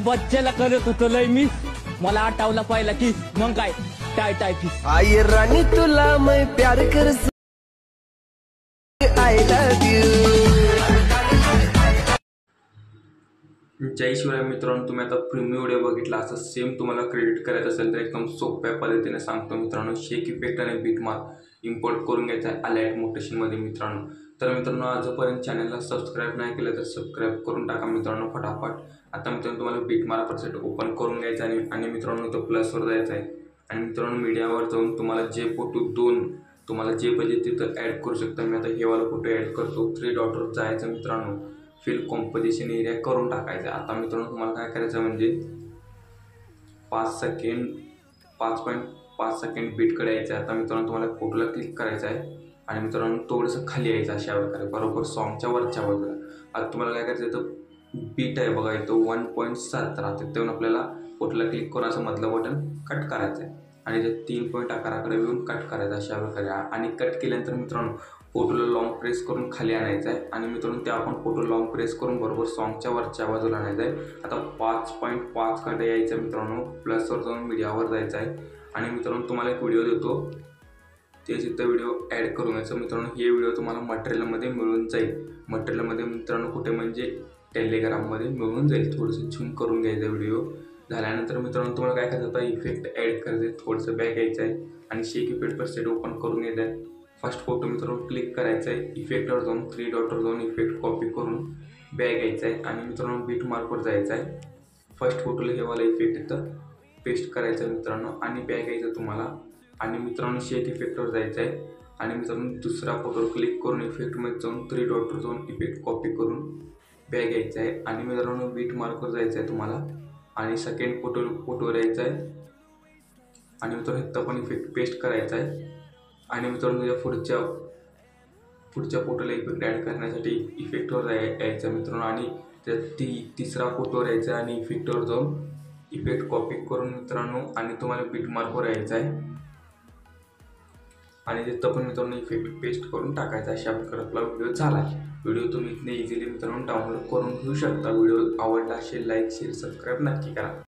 बच्च्याला करत होतो लय मी, मला आठवला पाहिला की मग काय टाय टाय फिस. आई रानी तुला मैं प्यार कर आय लव यू. जय शिवराय मित्रांनो, तुम्ही आता प्रीमियम व्हिडिओ बघितला असं सेम तुम्हाला क्रेडिट करायचं असेल तर एकदम सोप्या पद्धतीने सांगतो मित्रांनो. शेक इफेक्ट आणि बीटमार्क इम्पोर्ट करून घ्यायचा आहे अलाइट मोटेशनमध्ये मित्रांनो. तर मित्रांनो, आजपर्यंत चॅनलला सबस्क्राईब नाही केलं तर सबस्क्राईब करून टाका मित्रांनो फटाफट. आता मित्रांनो तुम्हाला बीटमार्क सेट ओपन करून घ्यायचा आहे आणि मित्रांनो तो प्लसवर जायचा आहे आणि मित्रांनो मीडियावर जाऊन तुम्हाला जे फोटो तुम्हाला जे पाहिजे तिथं ॲड करू शकता. मी आता हे वाला फोटो ॲड करतो. 3 डॉटवर जायचं मित्रांनो, फिल कॉम्पोजिशन एरिया करून टाकायचं. आता मित्रांनो तुम्हाला काय करायचं म्हणजे 5 सेकंड 5.5 सेकंड बीटकडे यायचं आहे. आता मित्रांनो तुम्हाला फोटोला क्लिक करायचं आहे आणि मित्रांनो थोडंसं खाली यायचं अशा प्रकारे बरोबर सॉन्गच्या वरच्या बाजूला. आता तुम्हाला काय करायचं तर बीट आहे बघा इथं 1.7 राहते तेव्हा आपल्याला फोटोला क्लिक करून असं मधलं बटन कट करायचं आहे आणि ते 3 पॉईंट आकाराकडे येऊन कट करायचं अशा प्रकारे. आणि कट केल्यानंतर मित्रांनो फोटोला लॉंग प्रेस करून खाली आणायचं आहे आणि मित्रांनो ते आपण फोटो लॉंग प्रेस करून बरोबर सॉन्गच्या वरच्या बाजूला आणायचं आहे. आता 5.5 कडे यायचं मित्रांनो, प्लसवर जाऊन मीडियावर जायचं आहे आणि मित्रांनो तुम्हाला एक व्हिडिओ देतो ते तिथं व्हिडिओ ॲड करून घ्यायचं मित्रांनो. हे व्हिडिओ तुम्हाला मटेरियलमध्ये मिळून जाईल. मटेरियलमध्ये मित्रांनो कुठे म्हणजे टेलिग्राममध्ये मिळून जाईल. थोडंसं झूम करून घ्यायचं व्हिडिओ झाल्यानंतर मित्रांनो तुम्हाला काय करायचं होता इफेक्ट ॲड करायचं आहे. थोडंसं बॅक यायचं आहे आणि शेक इफेक्ट सेट ओपन करून घ्यायचं आहे. फर्स्ट फोटो मित्रांनो क्लिक करायचं आहे, इफेक्टवर जाऊन 3 डॉटवर जाऊन इफेक्ट कॉपी करून बॅक यायचं आहे आणि मित्रांनो बीट मार्कवर जायचं आहे. फर्स्ट फोटोला हे वाला इफेक्ट इथं पेस्ट करायचं आहे मित्रांनो आणि बॅक यायचं तुम्हाला आणि मित्रांनो शेक इफेक्टवर जायचं आहे आणि मित्रांनो दुसरा फोटोवर क्लिक करून इफेक्टमध्ये जाऊन 3 डॉटवर जाऊन इफेक्ट कॉपी करून बॅक यायचं आहे आणि मित्रांनो बीट मार्कवर जायचं आहे तुम्हाला आणि सेकंड फोटोवर यायचं आहे आणि मित्रांनो इथं पण इफेक्ट पेस्ट करायचा आहे आणि मित्रांनो तुझ्या पुढच्या फोटोला इफेक्ट ॲड करण्यासाठी इफेक्टवर यायचं मित्रांनो आणि त्यात तिसरा फोटोवर यायचा आणि इफेक्टवर जाऊन इफेक्ट कॉपी करून मित्रांनो आणि तुम्हाला बीट मार्कवर यायचं आहे आणि तिथं पण मित्रांनो इफेक्ट पेस्ट करून टाकायचा. अशा प्रकारे आपला व्हिडिओ झाला आहे. व्हिडिओ तुम्ही इथले इझिली मित्रांनो डाउनलोड करून घेऊ शकता. व्हिडिओ आवडला असेल लाईक शेअर सबस्क्राईब नक्की करा.